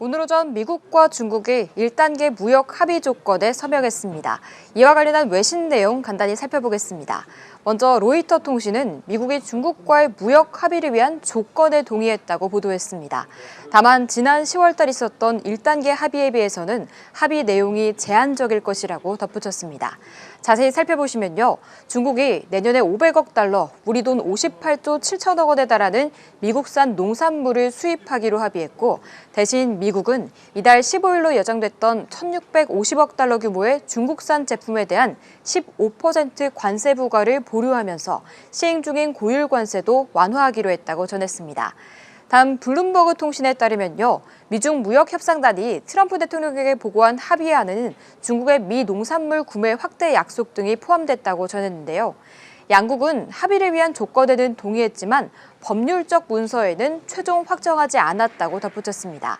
오늘 오전 미국과 중국이 1단계 무역 합의 조건에 서명했습니다. 이와 관련한 외신 내용 간단히 살펴보겠습니다. 먼저 로이터 통신은 미국이 중국과의 무역 합의를 위한 조건에 동의했다고 보도했습니다. 다만 지난 10월 달 있었던 1단계 합의에 비해서는 합의 내용이 제한적일 것이라고 덧붙였습니다. 자세히 살펴보시면요. 중국이 내년에 500억 달러, 우리 돈 58조 7천억 원에 달하는 미국산 농산물을 수입하기로 합의했고, 대신 미국은 이달 15일로 예정됐던 1,650억 달러 규모의 중국산 제품에 대한 15% 관세 부과를 보류하면서 시행 중인 고율 관세도 완화하기로 했다고 전했습니다. 다음 블룸버그 통신에 따르면요. 미중 무역협상단이 트럼프 대통령에게 보고한 합의안은 중국의 미 농산물 구매 확대 약속 등이 포함됐다고 전했는데요. 양국은 합의를 위한 조건에는 동의했지만 법률적 문서에는 최종 확정하지 않았다고 덧붙였습니다.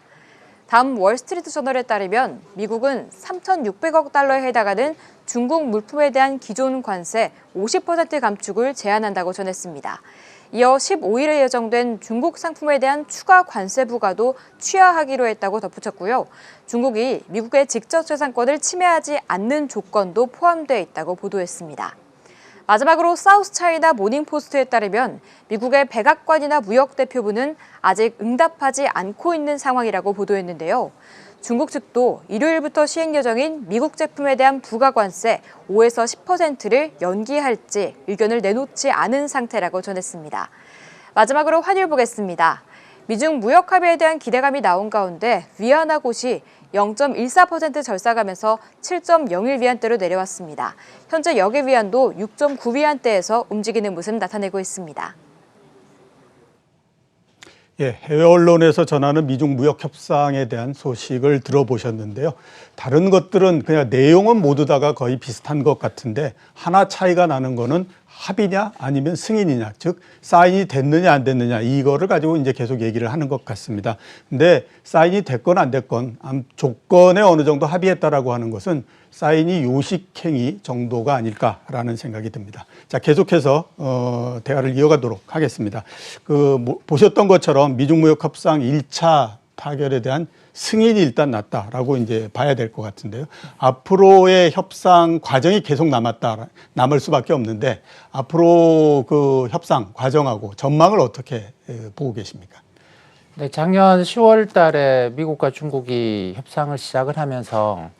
다음 월스트리트 저널에 따르면 미국은 3,600억 달러에 해당하는 중국 물품에 대한 기존 관세 50% 감축을 제한한다고 전했습니다. 이어 15일에 예정된 중국 상품에 대한 추가 관세 부과도 취하하기로 했다고 덧붙였고요. 중국이 미국의 직접재산권을 침해하지 않는 조건도 포함되어 있다고 보도했습니다. 마지막으로 사우스차이나 모닝포스트에 따르면 미국의 백악관이나 무역대표부는 아직 응답하지 않고 있는 상황이라고 보도했는데요. 중국 측도 일요일부터 시행 예정인 미국 제품에 대한 부가관세 5에서 10%를 연기할지 의견을 내놓지 않은 상태라고 전했습니다. 마지막으로 환율 보겠습니다. 미중 무역 합의에 대한 기대감이 나온 가운데 위안화 곳이 0.14% 절상하면서 7.01위안대로 내려왔습니다. 현재 역의 위안도 6.9위안대에서 움직이는 모습 나타내고 있습니다. 예, 해외 언론에서 전하는 미중 무역 협상에 대한 소식을 들어보셨는데요. 다른 것들은 그냥 내용은 모두 다가 거의 비슷한 것 같은데 하나 차이가 나는 거는 합의냐 아니면 승인이냐, 즉 사인이 됐느냐 안 됐느냐 이거를 가지고 이제 계속 얘기를 하는 것 같습니다. 근데 사인이 됐건 안 됐건 조건에 어느 정도 합의했다라고 하는 것은 사인이 요식행위 정도가 아닐까라는 생각이 듭니다. 자, 계속해서 대화를 이어가도록 하겠습니다. 보셨던 것처럼 미중무역협상 1차 타결에 대한 승인이 일단 났다라고 이제 봐야 될 것 같은데요. 앞으로의 협상 과정이 계속 남을 수밖에 없는데 앞으로 그 협상 과정하고 전망을 어떻게 보고 계십니까? 네, 작년 10월 달에 미국과 중국이 협상을 시작을 하면서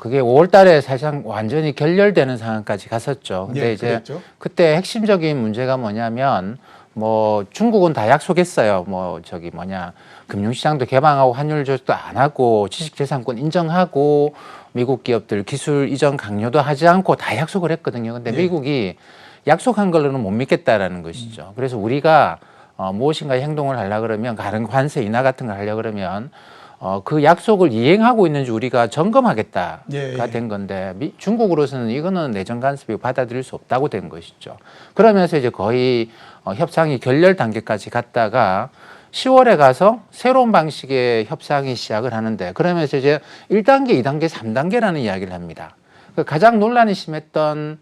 그게 5월 달에 사실상 완전히 결렬되는 상황까지 갔었죠. 근데 이제 그랬죠. 그때 핵심적인 문제가 뭐냐면 중국은 다 약속했어요. 금융시장도 개방하고 환율 조정도 안 하고 지식재산권 인정하고 미국 기업들 기술 이전 강요도 하지 않고 다 약속을 했거든요. 근데 미국이 약속한 걸로는 못 믿겠다라는 것이죠. 그래서 우리가 무엇인가 행동을 하려 그러면 다른 관세 인하 같은 걸 하려 그러면 그 약속을 이행하고 있는지 우리가 점검하겠다가 된 건데 중국으로서는 이거는 내정 간섭이고 받아들일 수 없다고 된 것이죠. 그러면서 이제 거의 협상이 결렬 단계까지 갔다가 10월에 가서 새로운 방식의 협상이 시작을 하는데 그러면서 이제 1단계, 2단계, 3단계라는 이야기를 합니다. 가장 논란이 심했던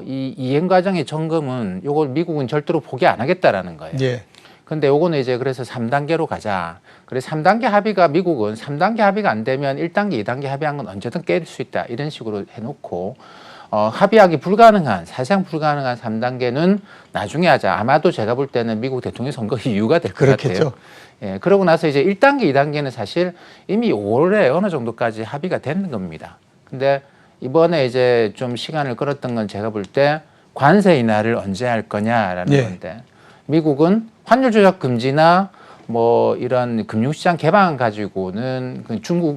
이 이행 과정의 점검은 이걸 미국은 절대로 포기 안 하겠다라는 거예요. 근데 요거는 이제 그래서 3단계로 가자. 그래서 3단계 합의가 미국은 3단계 합의가 안 되면 1단계, 2단계 합의한 건 언제든 깰 수 있다. 이런 식으로 해놓고 합의하기 불가능한, 사실상 불가능한 3단계는 나중에 하자. 아마도 제가 볼 때는 미국 대통령 선거 이유가 될 것 같아요. 예, 그러고 나서 이제 1단계, 2단계는 사실 이미 5월에 어느 정도까지 합의가 된 겁니다. 근데 이번에 이제 좀 시간을 끌었던 건 제가 볼 때 관세 인하를 언제 할 거냐라는 건데 미국은 환율 조작 금지나 이런 금융시장 개방 가지고는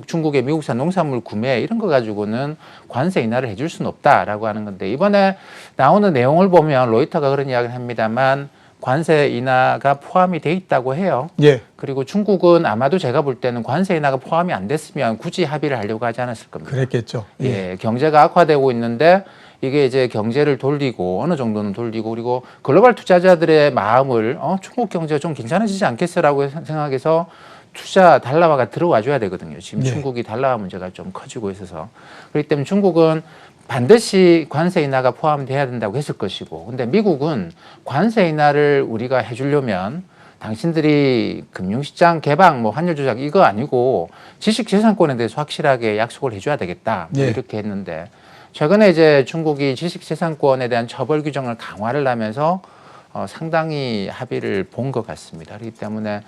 중국의 미국산 농산물 구매 이런 거 가지고는 관세 인하를 해줄 수는 없다라고 하는 건데 이번에 나오는 내용을 보면 로이터가 그런 이야기를 합니다만 관세 인하가 포함이 돼 있다고 해요. 그리고 중국은 아마도 제가 볼 때는 관세 인하가 포함이 안 됐으면 굳이 합의를 하려고 하지 않았을 겁니다. 그랬겠죠. 경제가 악화되고 있는데 이게 이제 경제를 돌리고 어느 정도는 돌리고 그리고 글로벌 투자자들의 마음을 중국 경제가 좀 괜찮아지지 않겠어라고 생각해서 투자 달러화가 들어와 줘야 되거든요. 지금 중국이 달러화 문제가 좀 커지고 있어서 그렇기 때문에 중국은 반드시 관세 인하가 포함돼야 된다고 했을 것이고 근데 미국은 관세 인하를 우리가 해주려면 당신들이 금융시장 개방, 뭐 환율 조작 이거 아니고 지식재산권에 대해서 확실하게 약속을 해줘야 되겠다. 뭐 예. 이렇게 했는데 최근에 이제 중국이 지식재산권에 대한 처벌 규정을 강화를 하면서 상당히 합의를 본 것 같습니다. 그렇기 때문에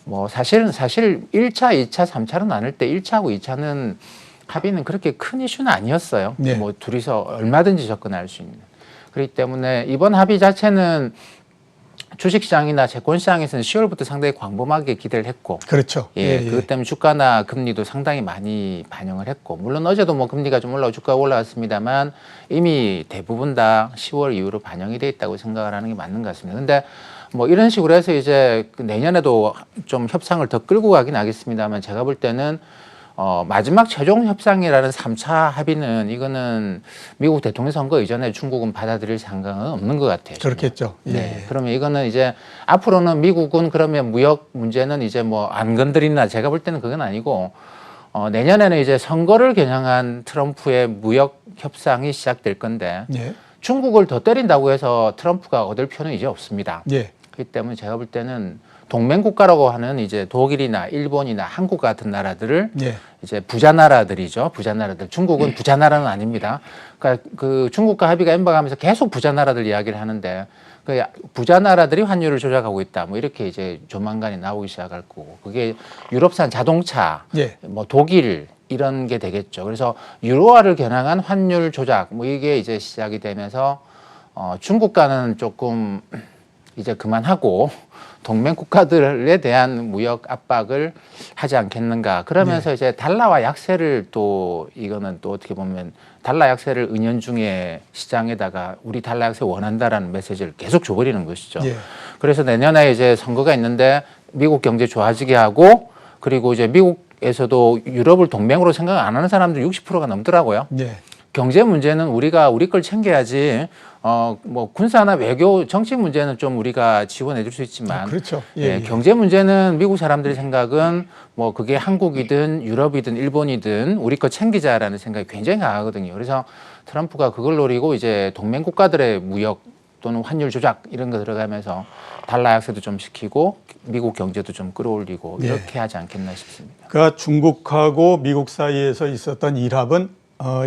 뭐 사실 1차, 2차, 3차로 나눌 때 1차하고 2차는 합의는 그렇게 큰 이슈는 아니었어요. 네. 뭐 둘이서 얼마든지 접근할 수 있는. 그렇기 때문에 이번 합의 자체는 주식시장이나 채권시장에서는 10월부터 상당히 광범하게 기대를 했고, 그렇죠. 예, 그것 때문에 주가나 금리도 상당히 많이 반영을 했고, 물론 어제도 뭐 금리가 좀 올라오고 주가가 올라왔습니다만 이미 대부분 다 10월 이후로 반영이 돼 있다고 생각을 하는 게 맞는 것 같습니다. 근데 뭐 이런 식으로 해서 이제 내년에도 좀 협상을 더 끌고 가긴 하겠습니다만 제가 볼 때는 마지막 최종 협상이라는 3차 합의는 이거는 미국 대통령 선거 이전에 중국은 받아들일 생각은 없는 것 같아요. 저는. 그렇겠죠. 예. 네. 그러면 이거는 이제 앞으로는 미국은 그러면 무역 문제는 이제 뭐 안 건드리나 제가 볼 때는 그건 아니고 내년에는 이제 선거를 겨냥한 트럼프의 무역 협상이 시작될 건데 예. 중국을 더 때린다고 해서 트럼프가 얻을 표는 이제 없습니다. 예. 그렇기 때문에 제가 볼 때는 동맹국가라고 하는 이제 독일이나 일본이나 한국 같은 나라들을 예. 이제 부자 나라들이죠. 부자 나라들. 중국은 부자 나라는 아닙니다. 그러니까 그 중국과 합의가 엠박하면서 계속 부자 나라들 이야기를 하는데 그 부자 나라들이 환율을 조작하고 있다. 뭐 이렇게 이제 조만간에 나오기 시작할 거고 그게 유럽산 자동차, 예. 뭐 독일 이런 게 되겠죠. 그래서 유로화를 겨냥한 환율 조작 뭐 이게 이제 시작이 되면서 중국과는 조금 이제 그만하고 동맹 국가들에 대한 무역 압박을 하지 않겠는가. 그러면서 이제 달러와 약세를 또 이거는 또 어떻게 보면 달러 약세를 은연중에 시장에다가 우리 달러 약세 원한다라는 메시지를 계속 줘버리는 것이죠. 예. 그래서 내년에 이제 선거가 있는데 미국 경제 좋아지게 하고 그리고 이제 미국에서도 유럽을 동맹으로 생각 안 하는 사람들 60%가 넘더라고요. 예. 경제 문제는 우리가 우리 걸 챙겨야지. 뭐 군사나 외교 정치 문제는 좀 우리가 지원해 줄 수 있지만 그렇죠. 예, 경제 문제는 미국 사람들의 생각은 뭐 그게 한국이든 유럽이든 일본이든 우리 거 챙기자라는 생각이 굉장히 강하거든요. 그래서 트럼프가 그걸 노리고 이제 동맹 국가들의 무역 또는 환율 조작 이런 거 들어가면서 달러 약세도 좀 시키고 미국 경제도 좀 끌어올리고 이렇게 하지 않겠나 싶습니다. 그러니까 중국하고 미국 사이에서 있었던 일합은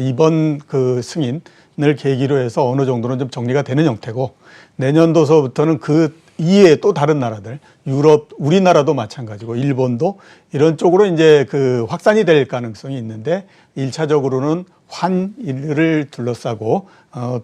이번 그 승인을 계기로 해서 어느 정도는 좀 정리가 되는 형태고 내년도서부터는 그 이외에 또 다른 나라들 유럽, 우리나라도 마찬가지고 일본도 이런 쪽으로 이제 그 확산이 될 가능성이 있는데 1차적으로는 환율을 둘러싸고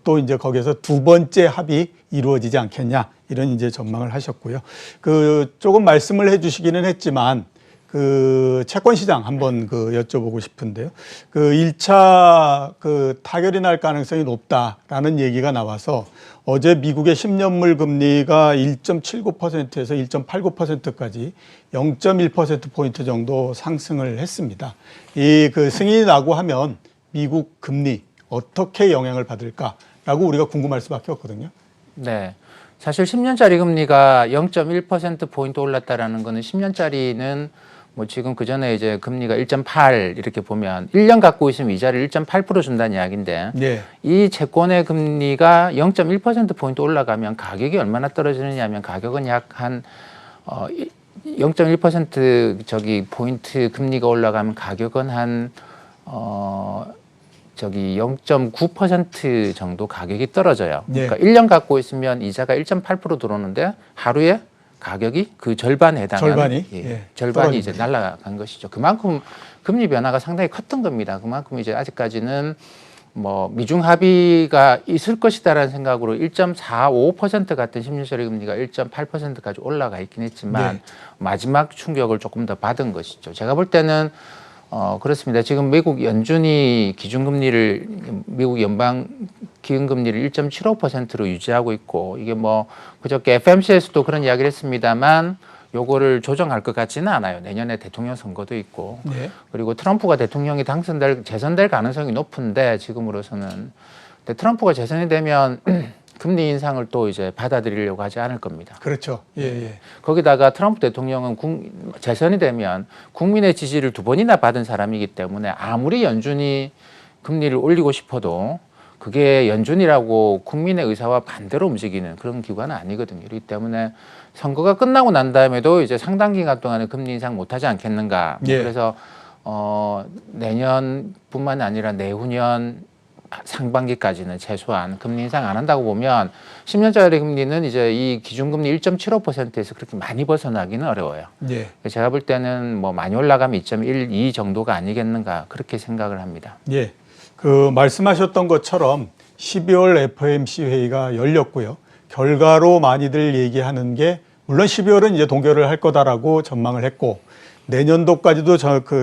또 이제 거기에서 두 번째 합의 이루어지지 않겠냐 이런 이제 전망을 하셨고요. 그 조금 말씀을 해주시기는 했지만 그 채권 시장 한번 그 여쭤보고 싶은데요. 그 1차 그 타결이 날 가능성이 높다라는 얘기가 나와서 어제 미국의 10년물 금리가 1.79%에서 1.89%까지 0.1%포인트 정도 상승을 했습니다. 이 그 승인이 나고 하면 미국 금리 어떻게 영향을 받을까라고 우리가 궁금할 수밖에 없거든요. 네. 사실 10년짜리 금리가 0.1%포인트 올랐다라는 거는 10년짜리는 뭐 지금 그 전에 이제 금리가 1.8 이렇게 보면 1년 갖고 있으면 이자를 1.8% 준다는 이야기인데 네. 이 채권의 금리가 0.1%포인트 올라가면 가격이 얼마나 떨어지느냐 하면 가격은 약 한 0.1% 저기 포인트 금리가 올라가면 가격은 한 0.9% 정도 가격이 떨어져요. 네. 그러니까 1년 갖고 있으면 이자가 1.8% 들어오는데 하루에 가격이 그 절반에 해당하는 절반이? 예, 예, 절반이 이제 떨어집니다. 날아간 것이죠. 그만큼 금리 변화가 상당히 컸던 겁니다. 그만큼 이제 아직까지는 뭐 미중 합의가 있을 것이다라는 생각으로 1.45% 같은 10년짜리 금리가 1.8%까지 올라가 있긴 했지만 네. 마지막 충격을 조금 더 받은 것이죠. 제가 볼 때는 그렇습니다. 지금 미국 연준이 기준금리를 미국 연방 기준금리를 1.75%로 유지하고 있고 이게 뭐 그저께 FMC에서도 그런 이야기를 했습니다만 요거를 조정할 것 같지는 않아요. 내년에 대통령 선거도 있고 네. 그리고 트럼프가 대통령이 재선될 가능성이 높은데 지금으로서는 근데 트럼프가 재선이 되면 금리 인상을 또 이제 받아들이려고 하지 않을 겁니다. 그렇죠. 예, 예. 거기다가 트럼프 대통령은 재선이 되면 국민의 지지를 2번이나 받은 사람이기 때문에 아무리 연준이 금리를 올리고 싶어도 그게 연준이라고 국민의 의사와 반대로 움직이는 그런 기관은 아니거든요. 그렇기 때문에 선거가 끝나고 난 다음에도 이제 상당 기간 동안은 금리 인상 못하지 않겠는가. 예. 그래서 내년뿐만 아니라 내후년 상반기까지는 최소한 금리 인상 안 한다고 보면 10년짜리 금리는 이제 이 기준금리 1.75%에서 그렇게 많이 벗어나기는 어려워요. 예. 제가 볼 때는 뭐 많이 올라가면 2.12 정도가 아니겠는가 그렇게 생각을 합니다. 예. 그 말씀하셨던 것처럼 12월 FOMC 회의가 열렸고요. 결과로 많이들 얘기하는 게 물론 12월은 이제 동결을 할 거다라고 전망을 했고 내년도까지도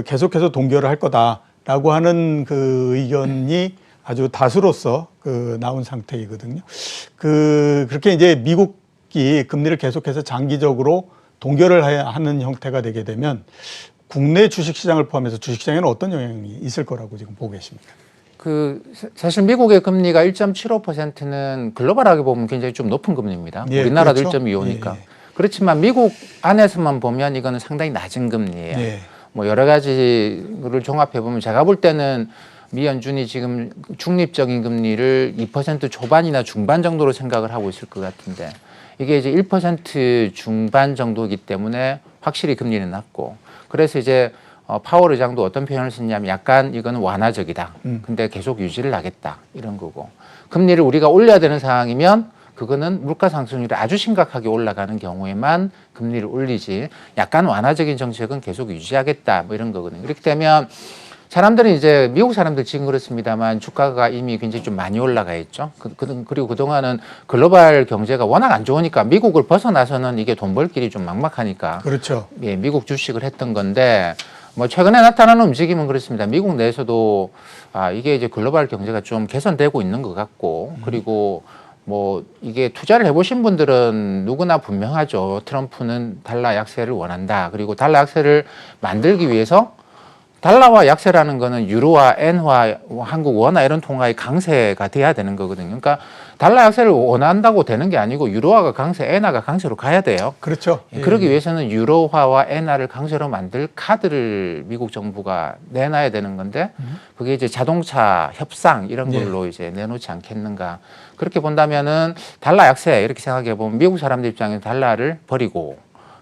계속해서 동결을 할 거다라고 하는 그 의견이 아주 다수로서 나온 상태이거든요. 그렇게 이제 미국이 금리를 계속해서 장기적으로 동결을 하는 형태가 되게 되면 국내 주식시장을 포함해서 주식시장에는 어떤 영향이 있을 거라고 지금 보고 계십니까? 사실 미국의 금리가 1.75%는 글로벌하게 보면 굉장히 좀 높은 금리입니다. 예, 우리나라도 그렇죠. 1.25니까. 예. 그렇지만 미국 안에서만 보면 이거는 상당히 낮은 금리예요. 예. 뭐 여러 가지를 종합해 보면 제가 볼 때는 미 연준이 지금 중립적인 금리를 2% 초반이나 중반 정도로 생각을 하고 있을 것 같은데 이게 이제 1% 중반 정도이기 때문에 확실히 금리는 낮고 그래서 이제 파월 의장도 어떤 표현을 썼냐면 약간 이거는 완화적이다. 근데 계속 유지를 하겠다. 이런 거고. 금리를 우리가 올려야 되는 상황이면 그거는 물가 상승률이 아주 심각하게 올라가는 경우에만 금리를 올리지 약간 완화적인 정책은 계속 유지하겠다. 뭐 이런 거거든요. 이렇게 되면 사람들은 이제 미국 사람들 지금 그렇습니다만 주가가 이미 굉장히 좀 많이 올라가 있죠. 그리고 그동안은 글로벌 경제가 워낙 안 좋으니까 미국을 벗어나서는 이게 돈 벌 길이 좀 막막하니까. 그렇죠. 예, 미국 주식을 했던 건데 뭐 최근에 나타나는 움직임은 그렇습니다. 미국 내에서도 이게 이제 글로벌 경제가 좀 개선되고 있는 것 같고 그리고 뭐 이게 투자를 해보신 분들은 누구나 분명하죠. 트럼프는 달러 약세를 원한다. 그리고 달러 약세를 만들기 위해서 달러와 약세라는 거는 유로와 엔화, 한국 원화 이런 통화의 강세가 돼야 되는 거거든요. 그러니까 달러 약세를 원한다고 되는 게 아니고 유로화가 강세, 엔화가 강세로 가야 돼요. 그렇죠. 예. 그러기 위해서는 유로화와 엔화를 강세로 만들 카드를 미국 정부가 내놔야 되는 건데 그게 이제 자동차 협상 이런 걸로 이제 내놓지 않겠는가. 그렇게 본다면은 달러 약세 이렇게 생각해 보면 미국 사람들 입장에서 달러를 버리고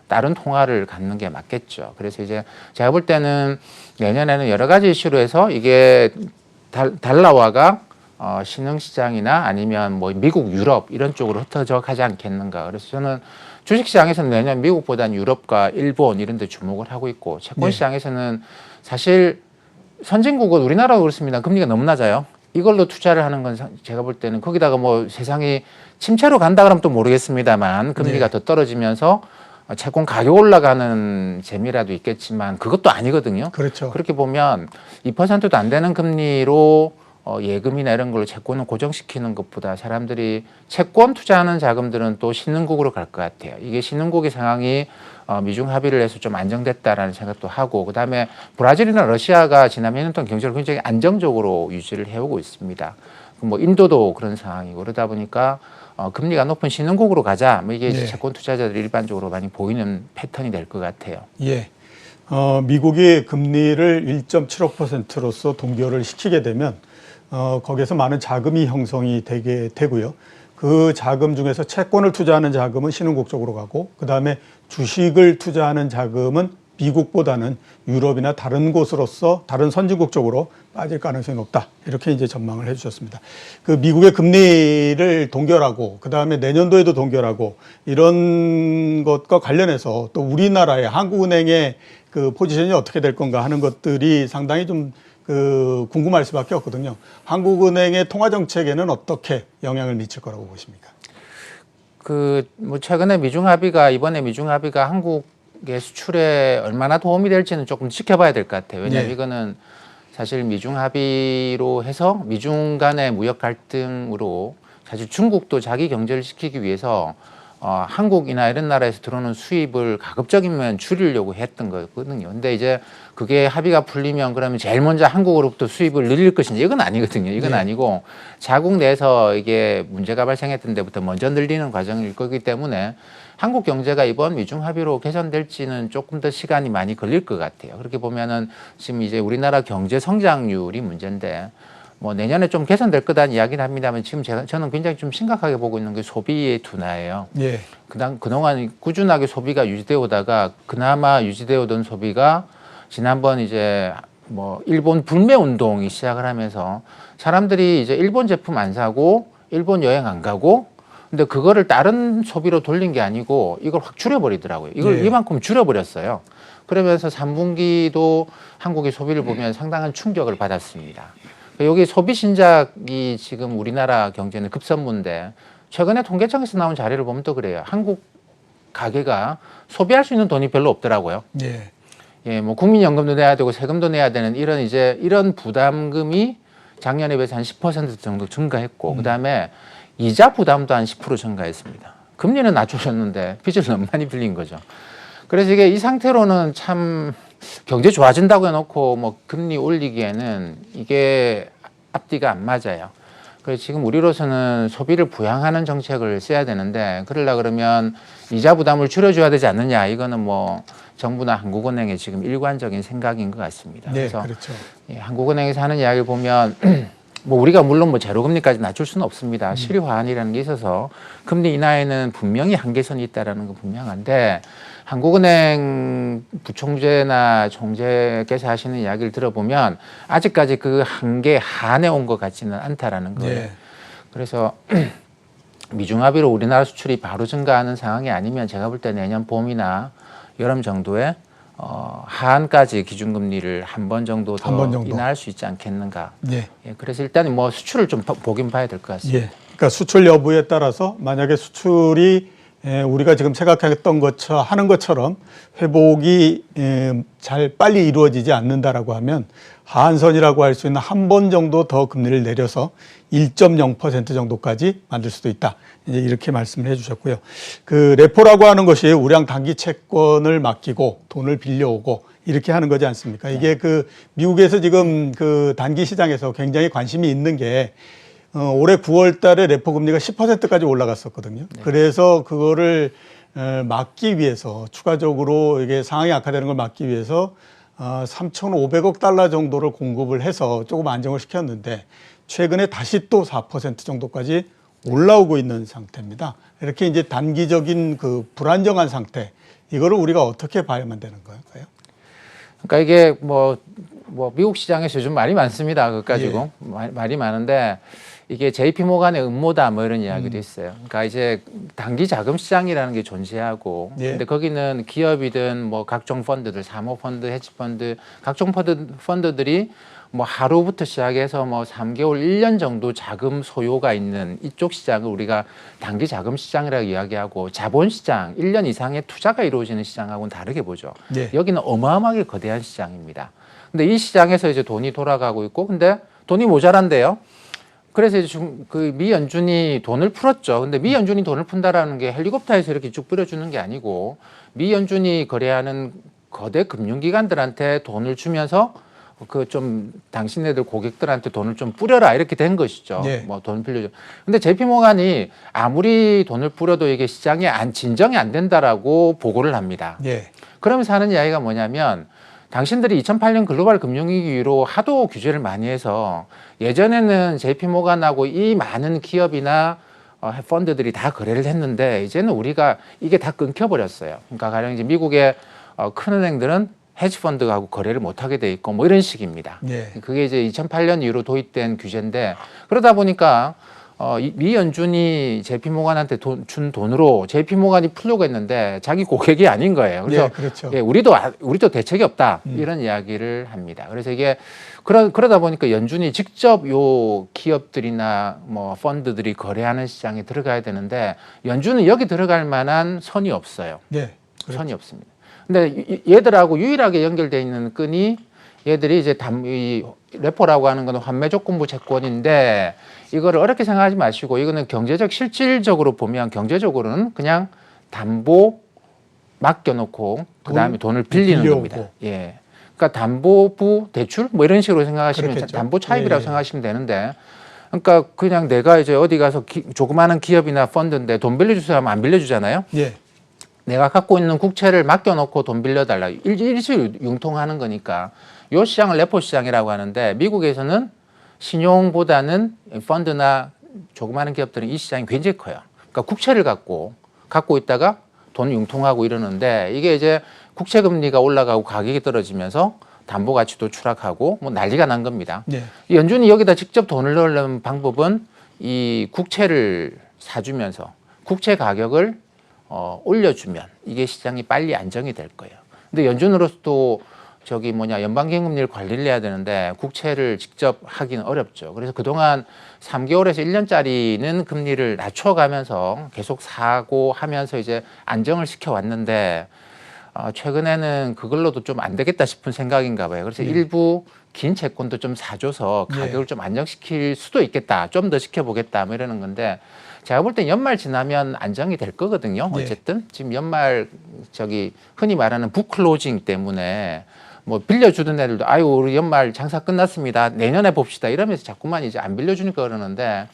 다른 통화를 갖는 게 맞겠죠. 그래서 이제 제가 볼 때는 내년에는 여러 가지 이슈로 해서 이게 달러화가 신흥시장이나 아니면 뭐 미국, 유럽 이런 쪽으로 흩어져 가지 않겠는가. 그래서 저는 주식시장에서는 내년 미국보다는 유럽과 일본 이런 데 주목을 하고 있고 채권시장에서는 사실 선진국은 우리나라도 그렇습니다. 금리가 너무 낮아요. 이걸로 투자를 하는 건 제가 볼 때는 거기다가 뭐 세상이 침체로 간다 그러면 또 모르겠습니다만 금리가 더 떨어지면서 채권 가격 올라가는 재미라도 있겠지만 그것도 아니거든요. 그렇죠. 그렇게 보면 2%도 안 되는 금리로 예금이나 이런 걸로 채권을 고정시키는 것보다 사람들이 채권 투자하는 자금들은 또 신흥국으로 갈 것 같아요. 이게 신흥국의 상황이 미중 합의를 해서 좀 안정됐다라는 생각도 하고 그다음에 브라질이나 러시아가 지난 몇 년 동안 경제를 굉장히 안정적으로 유지를 해오고 있습니다. 뭐 인도도 그런 상황이고 그러다 보니까 금리가 높은 신흥국으로 가자. 뭐 이게 채권 투자자들이 일반적으로 많이 보이는 패턴이 될 것 같아요. 예. 미국이 금리를 1.75%로서 동결을 시키게 되면 거기에서 많은 자금이 형성이 되게 되고요. 그 자금 중에서 채권을 투자하는 자금은 신흥국 쪽으로 가고 그다음에 주식을 투자하는 자금은 미국보다는 유럽이나 다른 곳으로서 다른 선진국 쪽으로 빠질 가능성이 높다. 이렇게 이제 전망을 해주셨습니다. 그 미국의 금리를 동결하고 그다음에 내년도에도 동결하고 이런 것과 관련해서 또 우리나라의 한국은행의 그 포지션이 어떻게 될 건가 하는 것들이 상당히 좀 궁금할 수밖에 없거든요. 한국은행의 통화 정책에는 어떻게 영향을 미칠 거라고 보십니까? 뭐 최근에 이번에 미중 합의가 한국의 수출에 얼마나 도움이 될지는 조금 지켜봐야 될 것 같아요. 왜냐하면 이거는 사실 미중 합의로 해서 미중 간의 무역 갈등으로 사실 중국도 자기 경제를 시키기 위해서 한국이나 이런 나라에서 들어오는 수입을 가급적이면 줄이려고 했던 거거든요. 근데 이제 그게 합의가 풀리면 그러면 제일 먼저 한국으로부터 수입을 늘릴 것인지 이건 아니거든요. 이건 아니고 자국 내에서 이게 문제가 발생했던 데부터 먼저 늘리는 과정일 거기 때문에 한국 경제가 이번 미중 합의로 개선될지는 조금 더 시간이 많이 걸릴 것 같아요. 그렇게 보면은 지금 이제 우리나라 경제 성장률이 문제인데 뭐 내년에 좀 개선될 거다는 이야기는 합니다만 지금 저는 굉장히 좀 심각하게 보고 있는 게 소비의 둔화예요. 예. 그동안 꾸준하게 소비가 유지되어 오다가 그나마 유지되어 오던 소비가 지난번 이제 뭐 일본 불매 운동이 시작을 하면서 사람들이 이제 일본 제품 안 사고 일본 여행 안 가고 근데 그거를 다른 소비로 돌린 게 아니고 이걸 확 줄여버리더라고요. 이걸 예. 이만큼 줄여버렸어요. 그러면서 3분기도 한국의 소비를 보면 상당한 충격을 받았습니다. 여기 소비 신작이 지금 우리나라 경제는 급선무인데 최근에 통계청에서 나온 자료를 보면 또 그래요. 한국 가게가 소비할 수 있는 돈이 별로 없더라고요. 예. 예, 뭐 국민연금도 내야 되고 세금도 내야 되는 이런 부담금이 작년에 비해서 한 10% 정도 증가했고 그다음에 이자 부담도 한 10% 증가했습니다. 금리는 낮추셨는데 빚을 너무 많이 빌린 거죠. 그래서 이게 이 상태로는 참 경제 좋아진다고 해놓고 뭐 금리 올리기에는 이게 앞뒤가 안 맞아요. 그래서 지금 우리로서는 소비를 부양하는 정책을 써야 되는데 그러려 그러면 이자 부담을 줄여줘야 되지 않느냐 이거는 뭐 정부나 한국은행의 지금 일관적인 생각인 것 같습니다. 네, 그래서 그렇죠. 예, 한국은행에서 하는 이야기를 보면 뭐 우리가 물론 뭐 제로금리까지 낮출 수는 없습니다. 실효 화환이라는 게 있어서 금리 인하에는 분명히 한계선이 있다라는 건 분명한데 한국은행 부총재나 총재께서 하시는 이야기를 들어보면 아직까지 그 한계 한에 온 것 같지는 않다라는 거예요. 예. 그래서 미중 합의로 우리나라 수출이 바로 증가하는 상황이 아니면 제가 볼 때 내년 봄이나 여름 정도에 하한까지 기준금리를 한 번 정도 더 한번 정도. 인하할 수 있지 않겠는가. 예. 예, 그래서 일단 뭐 수출을 좀 보긴 봐야 될 것 같습니다. 예. 그러니까 수출 여부에 따라서 만약에 수출이 우리가 지금 생각했던 것처럼 하는 것처럼 회복이 잘 빨리 이루어지지 않는다라고 하면 하한선이라고 할 수 있는 한 번 정도 더 금리를 내려서 1.0% 정도까지 만들 수도 있다. 이제 이렇게 말씀을 해주셨고요. 그 레포라고 하는 것이 우량 단기 채권을 맡기고 돈을 빌려오고 이렇게 하는 거지 않습니까? 이게 그 미국에서 지금 그 단기 시장에서 굉장히 관심이 있는 게 올해 9월 달에 레포 금리가 10%까지 올라갔었거든요. 네. 그래서 그거를 막기 위해서 추가적으로 이게 상황이 악화되는 걸 막기 위해서 3,500억 달러 정도를 공급을 해서 조금 안정을 시켰는데 최근에 다시 또 4% 정도까지 올라오고 있는 상태입니다. 이렇게 이제 단기적인 그 불안정한 상태, 이거를 우리가 어떻게 봐야만 되는 걸까요? 그러니까 이게 뭐 미국 시장에서 요즘 말이 많습니다. 그거 가지고 예. 말이 많은데 이게 JP 모간의 음모다 뭐 이런 이야기도 있어요. 그러니까 이제 단기 자금 시장이라는 게 존재하고 예. 근데 거기는 기업이든 뭐 각종 펀드들, 사모펀드, 헤지펀드, 각종 펀드들이 뭐 하루부터 시작해서 뭐 3개월, 1년 정도 자금 소요가 있는 이쪽 시장을 우리가 단기 자금 시장이라고 이야기하고 자본 시장, 1년 이상의 투자가 이루어지는 시장하고는 다르게 보죠. 예. 여기는 어마어마하게 거대한 시장입니다. 근데 이 시장에서 이제 돈이 돌아가고 있고 근데 돈이 모자란데요. 그래서 이제 그 미 연준이 돈을 풀었죠. 근데 미 연준이 돈을 푼다라는 게 헬리콥터에서 이렇게 쭉 뿌려주는 게 아니고 미 연준이 거래하는 거대 금융기관들한테 돈을 주면서 그 좀 당신네들 고객들한테 돈을 좀 뿌려라 이렇게 된 것이죠. 예. 뭐 돈 빌려줘. 근데 JP 모간이 아무리 돈을 뿌려도 이게 시장이 진정이 안 된다라고 보고를 합니다. 예. 그러면서 하는 이야기가 뭐냐면 당신들이 2008년 글로벌 금융위기 이후로 하도 규제를 많이 해서 예전에는 JP 모간하고 이 많은 기업이나 펀드들이 다 거래를 했는데 이제는 우리가 이게 다 끊겨버렸어요. 그러니까 가령 이제 미국의 큰 은행들은 헤지펀드하고 거래를 못하게 돼 있고 뭐 이런 식입니다. 예. 그게 이제 2008년 이후로 도입된 규제인데 그러다 보니까 미 연준이 JP 모간한테 준 돈으로 JP 모간이 풀려고 했는데 자기 고객이 아닌 거예요. 그래서 예, 그렇죠. 예, 우리도 대책이 없다 이런 이야기를 합니다. 그래서 이게 그러다 보니까 연준이 직접 요 기업들이나 뭐 펀드들이 거래하는 시장에 들어가야 되는데 연준은 여기 들어갈 만한 선이 없어요. 예. 선이 없습니다. 근데 얘들하고 유일하게 연결되어 있는 끈이 얘들이 이제 이 레포라고 하는 건 환매 조건부 채권인데 이거를 어렵게 생각하지 마시고 이거는 경제적 실질적으로 보면 경제적으로는 그냥 담보 맡겨놓고 그다음에 돈을 빌리는 빌려오고. 겁니다. 예. 그러니까 담보부 대출 뭐 이런 식으로 생각하시면 그렇겠죠. 담보 차입이라고 예. 생각하시면 되는데 그러니까 그냥 내가 이제 어디 가서 조그마한 기업이나 펀드인데 돈 빌려주세요 하면 안 빌려주잖아요. 예. 내가 갖고 있는 국채를 맡겨놓고 돈 빌려달라. 일시융통하는 거니까 요 시장을 레포 시장이라고 하는데 미국에서는 신용보다는 펀드나 조그마한 기업들은 이 시장이 굉장히 커요. 그러니까 국채를 갖고 있다가 돈 융통하고 이러는데 이게 이제 국채 금리가 올라가고 가격이 떨어지면서 담보 가치도 추락하고 뭐 난리가 난 겁니다. 네. 연준이 여기다 직접 돈을 넣으려는 방법은 이 국채를 사주면서 국채 가격을 올려주면 이게 시장이 빨리 안정이 될 거예요. 근데 연준으로서도 연방기금리를 관리를 해야 되는데 국채를 직접 하기는 어렵죠. 그래서 그동안 3개월에서 1년짜리는 금리를 낮춰가면서 계속 사고 하면서 이제 안정을 시켜왔는데 최근에는 그걸로도 좀 안 되겠다 싶은 생각인가 봐요. 그래서 일부 긴 채권도 좀 사줘서 가격을 좀 안정시킬 수도 있겠다. 좀 더 지켜보겠다. 뭐 이러는 건데 제가 볼 땐 연말 지나면 안정이 될 거거든요. 어쨌든 지금 연말 흔히 말하는 북클로징 때문에 뭐 빌려주던 애들도 아유 우리 연말 장사 끝났습니다. 내년에 봅시다. 이러면서 자꾸만 이제 안 빌려주니까 그러는데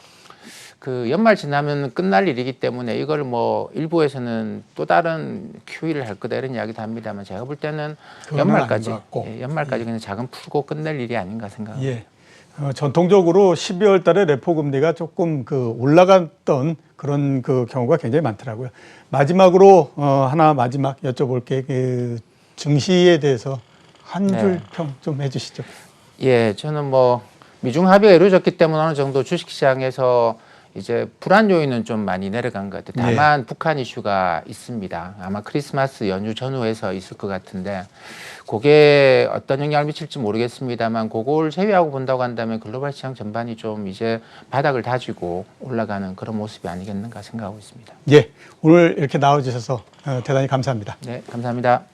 그 연말 지나면 끝날 일이기 때문에 이걸 뭐 일부에서는 또 다른 QE를 할 거다 이런 이야기도 합니다만 제가 볼 때는 연말까지 그냥 자금 풀고 끝낼 일이 아닌가 생각합니다. 예. 전통적으로 12월 달에 레포 금리가 조금 올라갔던 그런 경우가 굉장히 많더라고요. 마지막으로 마지막 여쭤볼 게 증시에 대해서 한 줄 평 좀 해주시죠. 예, 저는 미중 합의가 이루어졌기 때문에 어느 정도 주식시장에서 이제 불안 요인은 좀 많이 내려간 것 같아요. 다만 북한 이슈가 있습니다. 아마 크리스마스 연휴 전후에서 있을 것 같은데 그게 어떤 영향을 미칠지 모르겠습니다만 그걸 제외하고 본다고 한다면 글로벌 시장 전반이 좀 이제 바닥을 다지고 올라가는 그런 모습이 아니겠는가 생각하고 있습니다. 예, 오늘 이렇게 나와주셔서 대단히 감사합니다. 네, 감사합니다.